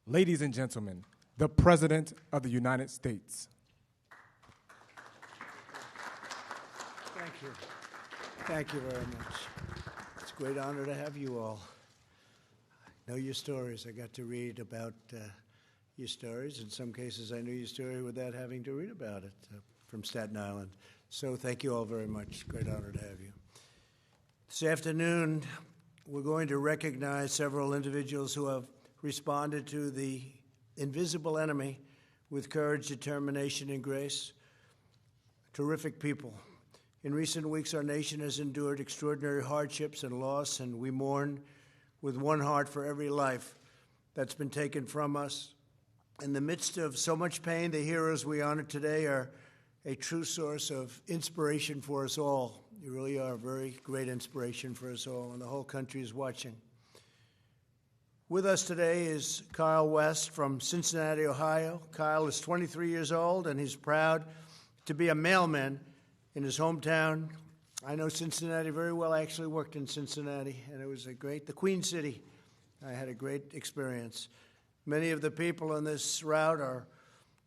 Ladies and gentlemen, the President of the United States. Thank you. Thank you very much. It's a great honor to have you all. I know your stories. I got to read about your stories. In some cases, I knew your story without having to read about it from Staten Island. So thank you all very much. Great honor to have you. This afternoon, we're going to recognize several individuals who have responded to the invisible enemy with courage, determination, and grace. Terrific people. In recent weeks, our nation has endured extraordinary hardships and loss, and we mourn with one heart for every life that's been taken from us. In the midst of so much pain, the heroes we honor today are a true source of inspiration for us all. You really are a very great inspiration for us all, and the whole country is watching. With us today is Kyle West from Cincinnati, Ohio. Kyle is 23 years old, and he's proud to be a mailman in his hometown. I know Cincinnati very well. I actually worked in Cincinnati, and it was the Queen City. I had a great experience. Many of the people on this route are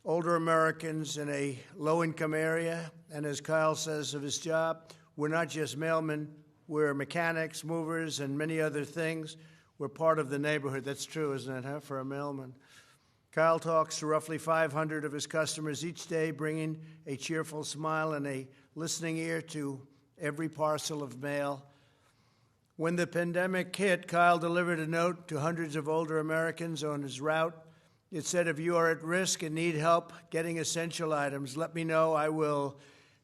older Americans in a low-income area, and as Kyle says of his job, we're not just mailmen, we're mechanics, movers, and many other things. We're part of the neighborhood. That's true, isn't it, huh, for a mailman? Kyle talks to roughly 500 of his customers each day, bringing a cheerful smile and a listening ear to every parcel of mail. When the pandemic hit, Kyle delivered a note to hundreds of older Americans on his route. It said, if you are at risk and need help getting essential items, let me know. I will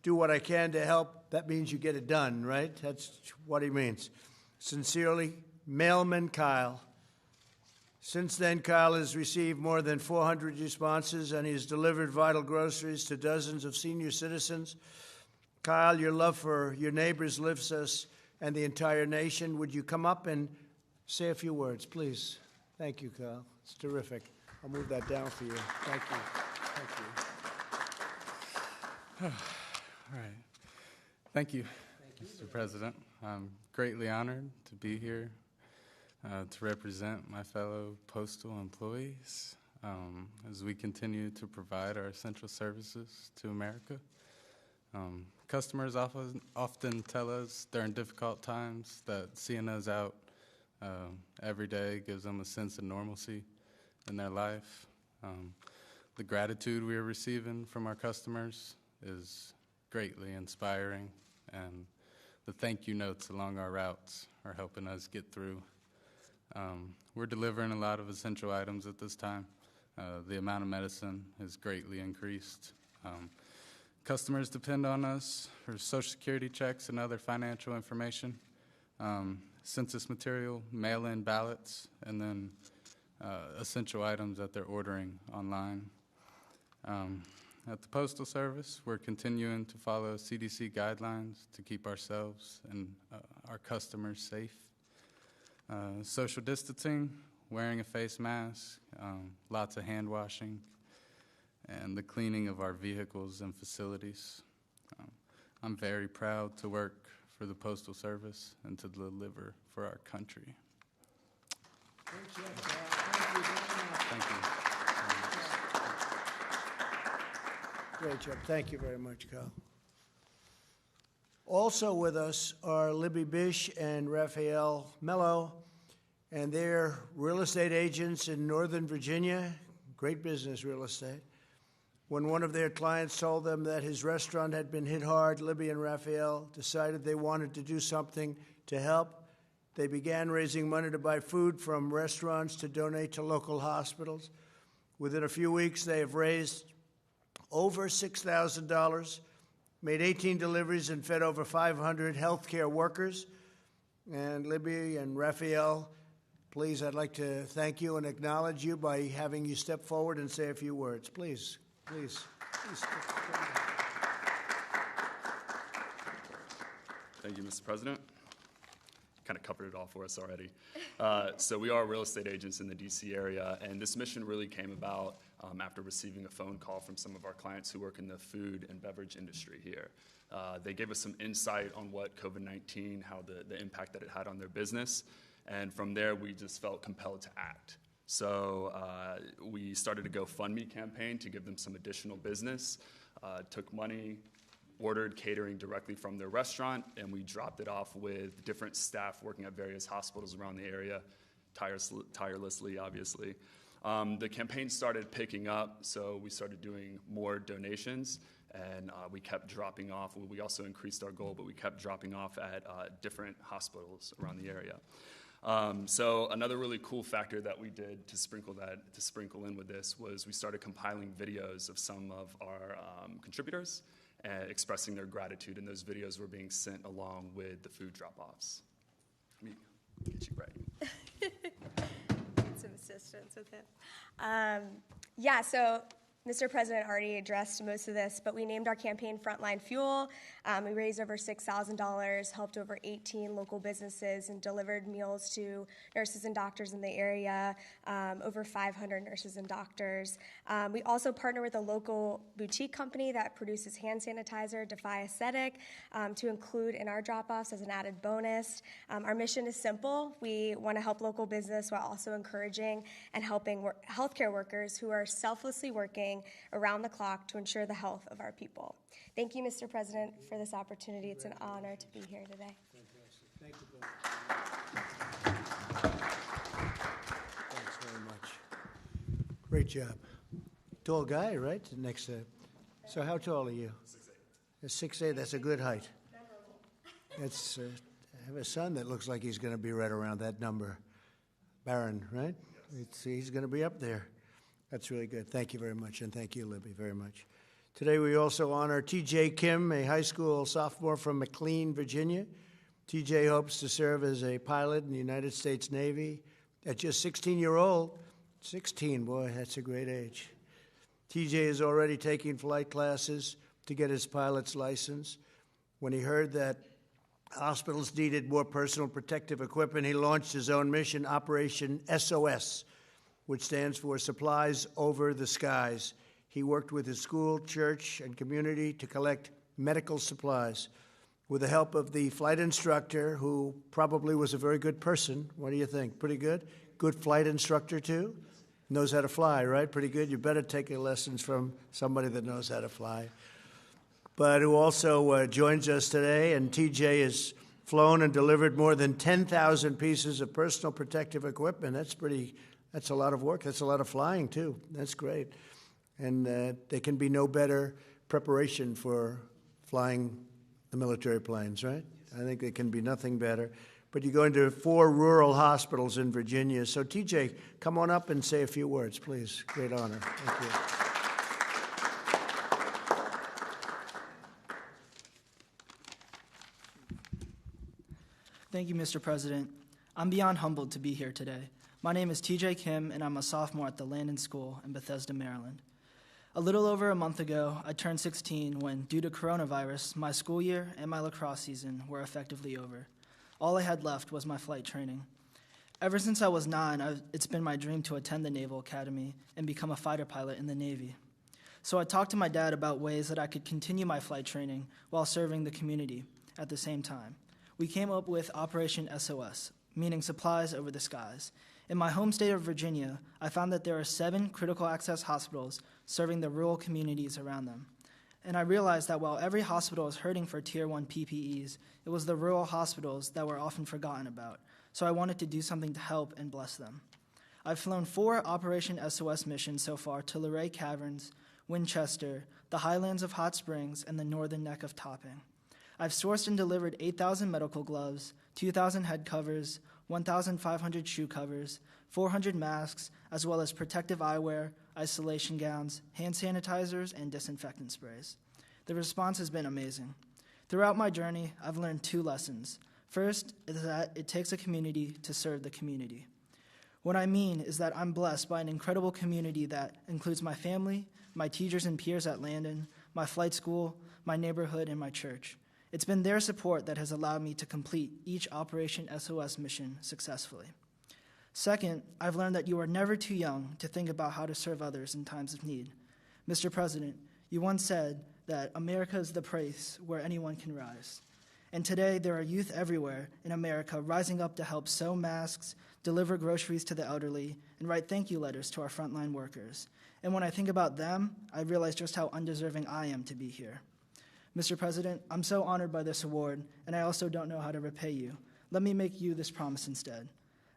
do what I can to help. That means you get it done, right? That's what he means. Sincerely, Mailman Kyle. Since then, Kyle has received more than 400 responses, and he's delivered vital groceries to dozens of senior citizens. Kyle, your love for your neighbors lifts us and the entire nation. Would you come up and say a few words, please? Thank you, Kyle. It's terrific. I'll move that down for you. Thank you. Thank you. All right. Thank you, Mr. President. I'm greatly honored to be here to represent my fellow postal employees as we continue to provide our essential services to America. Customers often tell us during difficult times that seeing us out every day gives them a sense of normalcy in their life. The gratitude we are receiving from our customers is greatly inspiring, and the thank you notes along our routes are helping us get through. We're delivering a lot of essential items at this time. The amount of medicine has greatly increased. Customers depend on us for Social Security checks and other financial information, census material, mail-in ballots, and then essential items that they're ordering online. At the Postal Service, we're continuing to follow CDC guidelines to keep ourselves and our customers safe. Social distancing, wearing a face mask, lots of hand washing, and the cleaning of our vehicles and facilities. I'm very proud to work for the Postal Service and to deliver for our country. Thank you. Great job. Thank you very much, Kyle. Also with us are Libby Bish and Raphael Mello, and they're real estate agents in Northern Virginia, great business real estate. When one of their clients told them that his restaurant had been hit hard, Libby and Raphael decided they wanted to do something to help. They began raising money to buy food from restaurants to donate to local hospitals. Within a few weeks, they have raised over $6,000, made 18 deliveries, and fed over 500 healthcare workers. And Libby and Raphael, please, I'd like to thank you and acknowledge you by having you step forward and say a few words. Please. Thank you, Mr. President. Kind of covered it all for us already. So we are real estate agents in the D.C. area, and this mission really came about after receiving a phone call from some of our clients who work in the food and beverage industry here. They gave us some insight on what COVID-19, how the impact that it had on their business, and from there we just felt compelled to act. So we started a GoFundMe campaign to give them some additional business, took money, ordered catering directly from their restaurant, and we dropped it off with different staff working at various hospitals around the area, tirelessly, obviously. The campaign started picking up, so we started doing more donations, and we kept dropping off. We also increased our goal, but we kept dropping off at different hospitals around the area. So another really cool factor that we did to sprinkle in with this was we started compiling videos of some of our contributors and expressing their gratitude, and those videos were being sent along with the food drop-offs. Let me get you right. Need some assistance with him. So Mr. President already addressed most of this, but we named our campaign Frontline Fuel. We raised over $6,000, helped over 18 local businesses, and delivered meals to nurses and doctors in the area, over 500 nurses and doctors. We also partner with a local boutique company that produces hand sanitizer, Defy Aesthetic, to include in our drop-offs as an added bonus. Our mission is simple. We want to help local business while also encouraging and helping healthcare workers who are selflessly working around the clock to ensure the health of our people. Thank you, Mr. President, for this opportunity. It's an honor to be here today. Fantastic. Thank you both. Thanks very much. Great job. Tall guy, right? Next to. So how tall are you? 6'8". 6'8". That's a good height. That's. I have a son that looks like he's going to be right around that number. Barron, right? He's going to be up there. That's really good. Thank you very much, and thank you, Libby, very much. Today we also honor T.J. Kim, a high school sophomore from McLean, Virginia. T.J. hopes to serve as a pilot in the United States Navy. At just 16-year-old, 16, boy, that's a great age. T.J. is already taking flight classes to get his pilot's license. When he heard that hospitals needed more personal protective equipment, he launched his own mission, Operation SOS, which stands for Supplies Over the Skies. He worked with his school, church, and community to collect medical supplies. With the help of the flight instructor, who probably was a very good person. What do you think? Pretty good? Good flight instructor, too? Knows how to fly, right? Pretty good. You better take your lessons from somebody that knows how to fly. But who also joins us today, and TJ has flown and delivered more than 10,000 pieces of personal protective equipment. That's a lot of work. That's a lot of flying, too. That's great. And there can be no better preparation for flying the military planes, right? I think there can be nothing better. But you're going to 4 rural hospitals in Virginia. So, TJ, come on up and say a few words, please. Great honor. Thank you. Thank you, Mr. President. I'm beyond humbled to be here today. My name is TJ Kim, and I'm a sophomore at the Landon School in Bethesda, Maryland. A little over a month ago, I turned 16 when, due to coronavirus, my school year and my lacrosse season were effectively over. All I had left was my flight training. Ever since I was 9, it's been my dream to attend the Naval Academy and become a fighter pilot in the Navy. So I talked to my dad about ways that I could continue my flight training while serving the community at the same time. We came up with Operation SOS, meaning Supplies Over the Skies. In my home state of Virginia, I found that there are 7 critical access hospitals serving the rural communities around them. And I realized that while every hospital is hurting for Tier 1 PPEs, it was the rural hospitals that were often forgotten about. So I wanted to do something to help and bless them. I've flown 4 Operation SOS missions so far to Luray Caverns, Winchester, the highlands of Hot Springs, and the northern neck of Topping. I've sourced and delivered 8,000 medical gloves, 2,000 head covers, 1,500 shoe covers, 400 masks, as well as protective eyewear, isolation gowns, hand sanitizers, and disinfectant sprays. The response has been amazing. Throughout my journey, I've learned 2 lessons. First is that it takes a community to serve the community. What I mean is that I'm blessed by an incredible community that includes my family, my teachers and peers at Landon, my flight school, my neighborhood, and my church. It's been their support that has allowed me to complete each Operation SOS mission successfully. Second, I've learned that you are never too young to think about how to serve others in times of need. Mr. President, you once said that America is the place where anyone can rise. And today, there are youth everywhere in America rising up to help sew masks, deliver groceries to the elderly, and write thank you letters to our frontline workers. And when I think about them, I realize just how undeserving I am to be here. Mr. President, I'm so honored by this award, and I also don't know how to repay you. Let me make you this promise instead.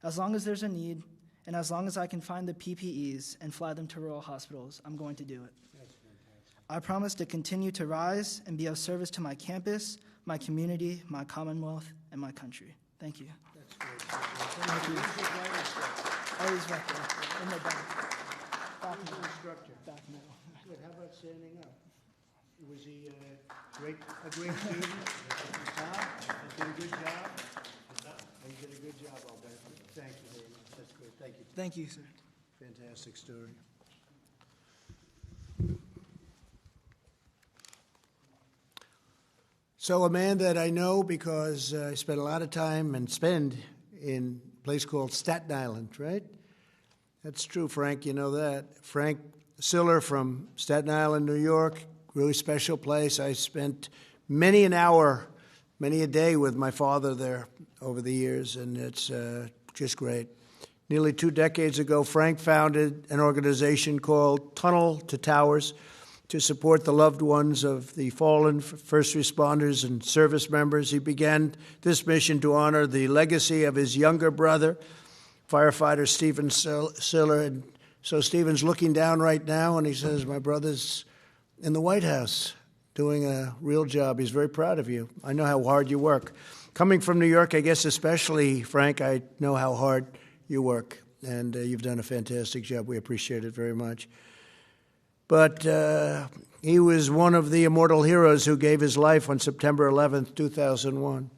As long as there's a need, and as long as I can find the PPEs and fly them to rural hospitals, I'm going to do it. I promise to continue to rise and be of service to my campus, my community, my Commonwealth, and my country. Thank you. That's great. Thank you. Always back there, in the back. Back Who's the instructor? Back middle. Good. How about standing up? Was he a great student? Tom, did a good job? He did a good job, I'll bet. Thank you very much. That's great. Thank you. Thank you, sir. Fantastic story. So a man that I know because I spent a lot of time and spend in a place called Staten Island, right? That's true, Frank. You know that. Frank Siller from Staten Island, New York, really special place. I spent many an hour, many a day with my father there over the years, and it's just great. Nearly 2 decades ago, Frank founded an organization called Tunnel to Towers to support the loved ones of the fallen first responders and service members. He began this mission to honor the legacy of his younger brother, firefighter Stephen Siller. And so Stephen's looking down right now, and he says, my brother's in the White House doing a real job. He's very proud of you. I know how hard you work. Coming from New York, I guess especially, Frank, I know how hard you work, and you've done a fantastic job. We appreciate it very much. But he was one of the immortal heroes who gave his life on September 11th, 2001.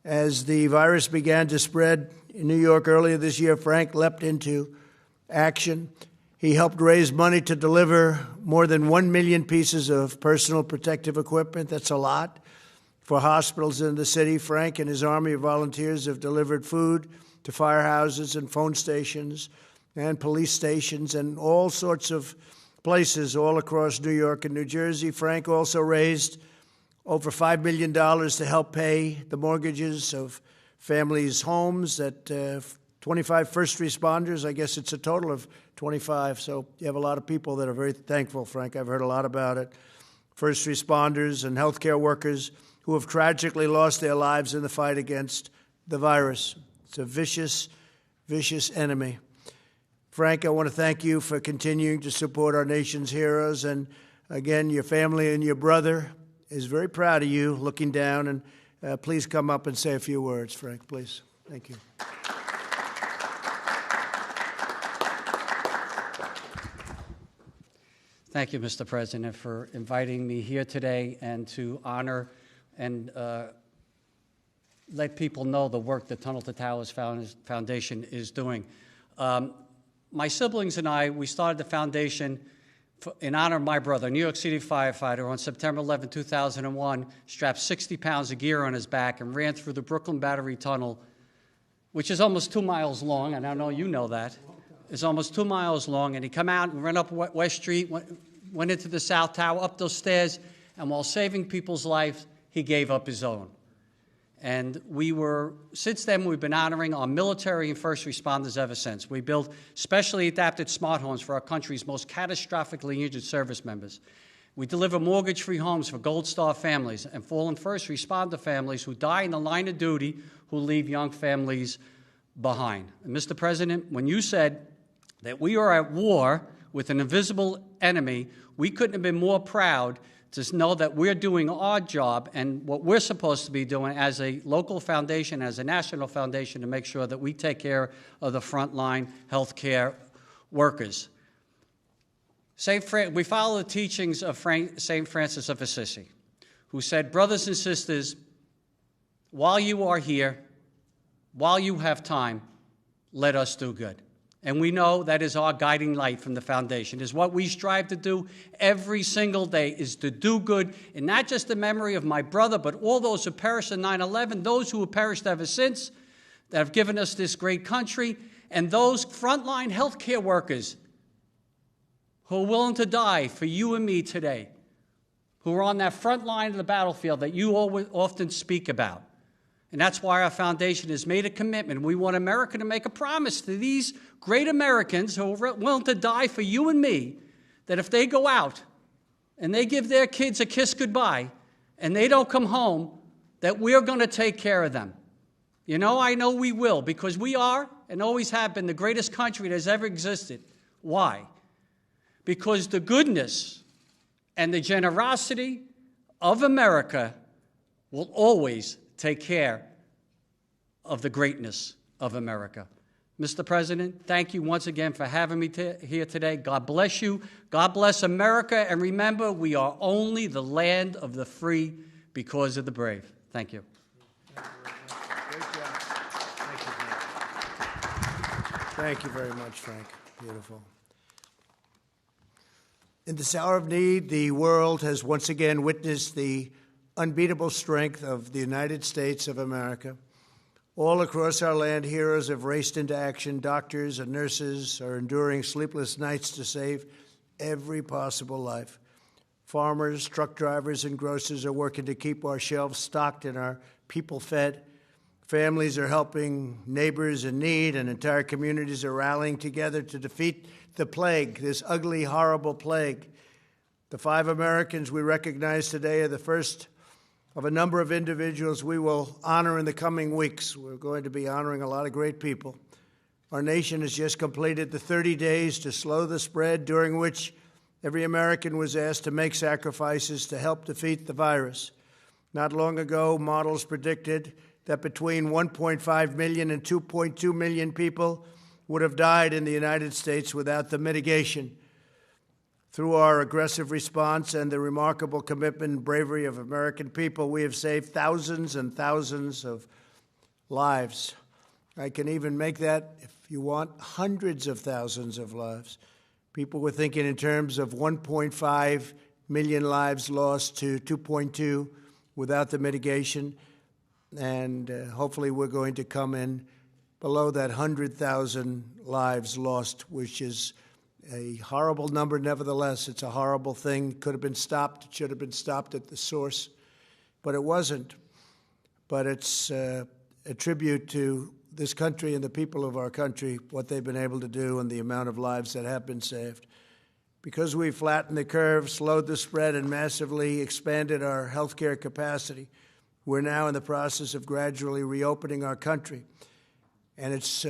As the virus began to spread in New York earlier this year, Frank leapt into action. He helped raise money to deliver more than 1 million pieces of personal protective equipment. That's a lot. For hospitals in the city, Frank and his army of volunteers have delivered food to firehouses and phone stations and police stations and all sorts of places all across New York and New Jersey. Frank also raised over $5 million to help pay the mortgages of families' homes at 25 first responders. I guess it's a total of 25. So you have a lot of people that are very thankful, Frank. I've heard a lot about it. First responders and healthcare workers who have tragically lost their lives in the fight against the virus. It's a vicious, vicious enemy. Frank, I want to thank you for continuing to support our nation's heroes. And again, your family and your brother is very proud of you, looking down. And please come up and say a few words, Frank, please. Thank you. Thank you, Mr. President, for inviting me here today and to honor and let people know the work the Tunnel to Towers Foundation is doing. My siblings and I, we started the foundation in honor of my brother, a New York City firefighter, on September 11, 2001, strapped 60 pounds of gear on his back and ran through the Brooklyn Battery Tunnel, which is almost 2 miles long, and I know you know that. It's almost 2 miles long, and he come out and ran up West Street, went into the South Tower, up those stairs, and while saving people's lives, he gave up his own. And since then, we've been honoring our military and first responders ever since. We built specially adapted smart homes for our country's most catastrophically injured service members. We deliver mortgage-free homes for Gold Star families and fallen first responder families who die in the line of duty, who leave young families behind. And Mr. President, when you said that we are at war with an invisible enemy, we couldn't have been more proud to know that we're doing our job and what we're supposed to be doing as a local foundation, as a national foundation, to make sure that we take care of the frontline healthcare workers. We follow the teachings of St. Francis of Assisi, who said, brothers and sisters, while you are here, while you have time, let us do good. And we know that is our guiding light from the foundation, is what we strive to do every single day, is to do good, and not just the memory of my brother, but all those who perished in 9/11, those who have perished ever since, that have given us this great country, and those frontline healthcare workers who are willing to die for you and me today, who are on that front line of the battlefield that you often speak about. And that's why our foundation has made a commitment. We want America to make a promise to these great Americans who are willing to die for you and me, that if they go out and they give their kids a kiss goodbye and they don't come home, that we're going to take care of them. You know, I know we will, because we are and always have been the greatest country that has ever existed. Why? Because the goodness and the generosity of America will always take care of the greatness of America. Mr. President, thank you once again for having me here today. God bless you. God bless America. And remember, we are only the land of the free because of the brave. Thank you. Great job. Thank you, Frank. Thank you very much, Frank. Beautiful. In this hour of need, the world has once again witnessed the unbeatable strength of the United States of America. All across our land, heroes have raced into action. Doctors and nurses are enduring sleepless nights to save every possible life. Farmers, truck drivers, and grocers are working to keep our shelves stocked and our people fed. Families are helping neighbors in need, and entire communities are rallying together to defeat the plague, this ugly, horrible plague. The 5 Americans we recognize today are the first of a number of individuals we will honor in the coming weeks. We're going to be honoring a lot of great people. Our nation has just completed the 30 days to slow the spread, during which every American was asked to make sacrifices to help defeat the virus. Not long ago, models predicted that between 1.5 million and 2.2 million people would have died in the United States without the mitigation. Through our aggressive response and the remarkable commitment and bravery of American people, we have saved thousands and thousands of lives. I can even make that, if you want, hundreds of thousands of lives. People were thinking in terms of 1.5 million lives lost to 2.2 without the mitigation, and hopefully we're going to come in below that 100,000 lives lost, which is a horrible number. Nevertheless, it's a horrible thing. Could have been stopped. It should have been stopped at the source, but it wasn't. But it's a tribute to this country and the people of our country, what they've been able to do and the amount of lives that have been saved. Because we flattened the curve, slowed the spread, and massively expanded our healthcare capacity, we're now in the process of gradually reopening our country. And it's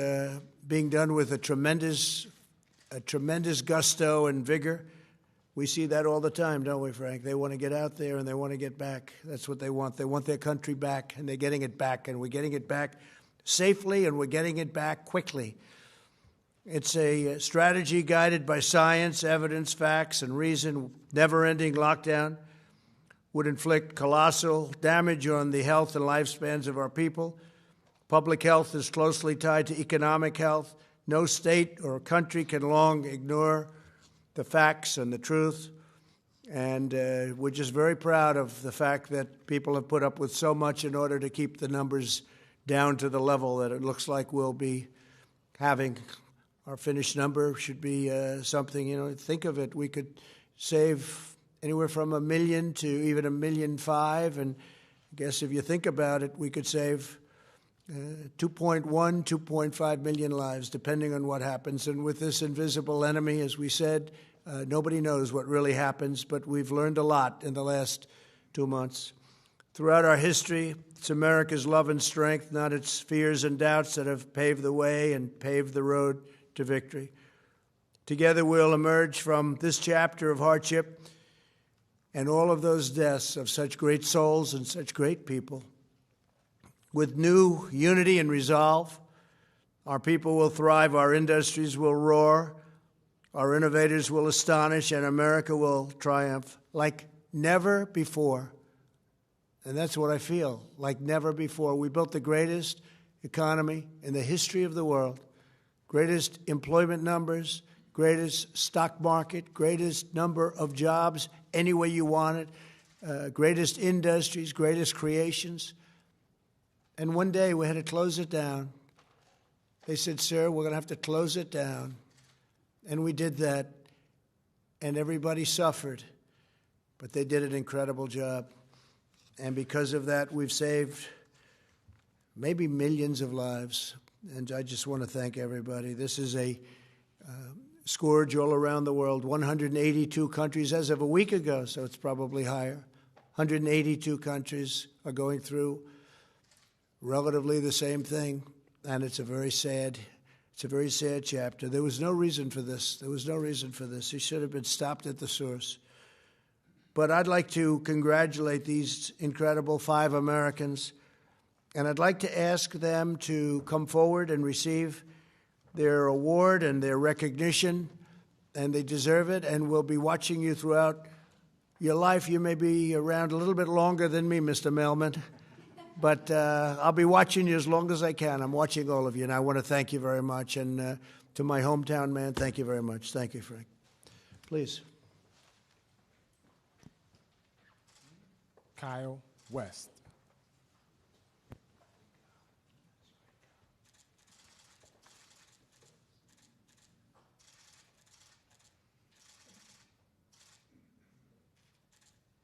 being done with a tremendous gusto and vigor. We see that all the time, don't we, Frank? They want to get out there and they want to get back. That's what they want. They want their country back, and they're getting it back. And we're getting it back safely, and we're getting it back quickly. It's a strategy guided by science, evidence, facts, and reason. Never-ending lockdown would inflict colossal damage on the health and lifespans of our people. Public health is closely tied to economic health. No state or country can long ignore the facts and the truth. And we're just very proud of the fact that people have put up with so much in order to keep the numbers down to the level that it looks like we'll be having. Our finished number should be something, think of it. We could save anywhere from 1 million to even 1.5 million. And I guess if you think about it, we could save 2.1, 2.5 million lives, depending on what happens. And with this invisible enemy, as we said, nobody knows what really happens, but we've learned a lot in the last 2 months. Throughout our history, it's America's love and strength, not its fears and doubts, that have paved the way and paved the road to victory. Together we'll emerge from this chapter of hardship and all of those deaths of such great souls and such great people with new unity and resolve. Our people will thrive, our industries will roar, our innovators will astonish, and America will triumph like never before. And that's what I feel, like never before. We built the greatest economy in the history of the world, greatest employment numbers, greatest stock market, greatest number of jobs any way you want it, greatest industries, greatest creations. And one day we had to close it down. They said, sir, we're going to have to close it down. And we did that, and everybody suffered. but they did an incredible job. And because of that, we've saved maybe millions of lives. And I just want to thank everybody. This is a scourge all around the world. 182 countries as of a week ago, so it's probably higher. 182 countries are going through relatively the same thing, and it's a very sad chapter. There was no reason for this. There was no reason for this. It should have been stopped at the source. But I'd like to congratulate these incredible 5 Americans, and I'd like to ask them to come forward and receive their award and their recognition, and they deserve it, and we'll be watching you throughout your life. You may be around a little bit longer than me, Mr. Mailman, but I'll be watching you as long as I can. I'm watching all of you, and I want to thank you very much. And to my hometown man, thank you very much. Thank you, Frank. Please. Kyle West.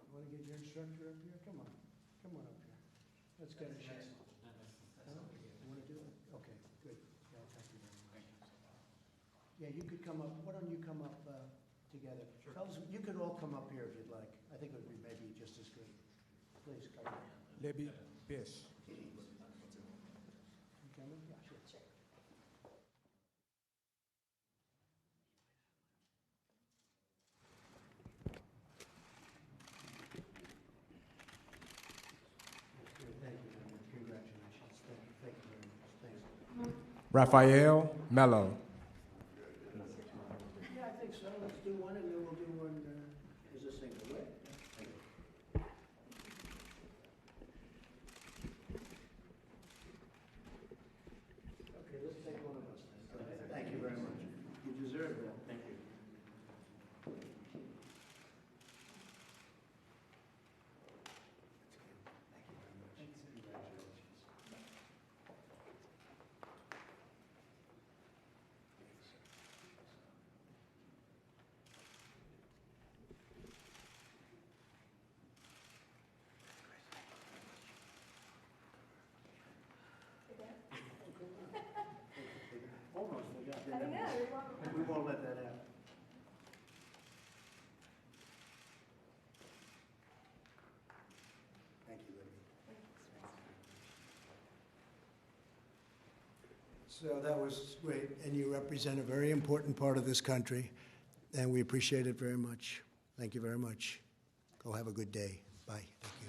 Want to get your instructor up here? Come on up here. Let's get a shot. You want to do it? Okay, good. Yeah, thank you very much. Yeah, you could come up. Why don't you come up together? Sure. Fellas, you could all come up here if you'd like. I think it would be maybe just as good. Please come on. Libby Bish. You coming? Yeah, sure. Thank you very much. Congratulations. Thank you very much. Thanks. Raphael Mello. Yeah, I think so. Let's do one, and then we'll do one as a single, right? Okay, let's take one of us then. Thank you very much. You deserve that. Thank you. Almost forgot. didn't we? We won't let that happen. Thank you, Libby. So that was great, and you represent a very important part of this country, and we appreciate it very much. Thank you very much. Go have a good day. Bye. Thank you.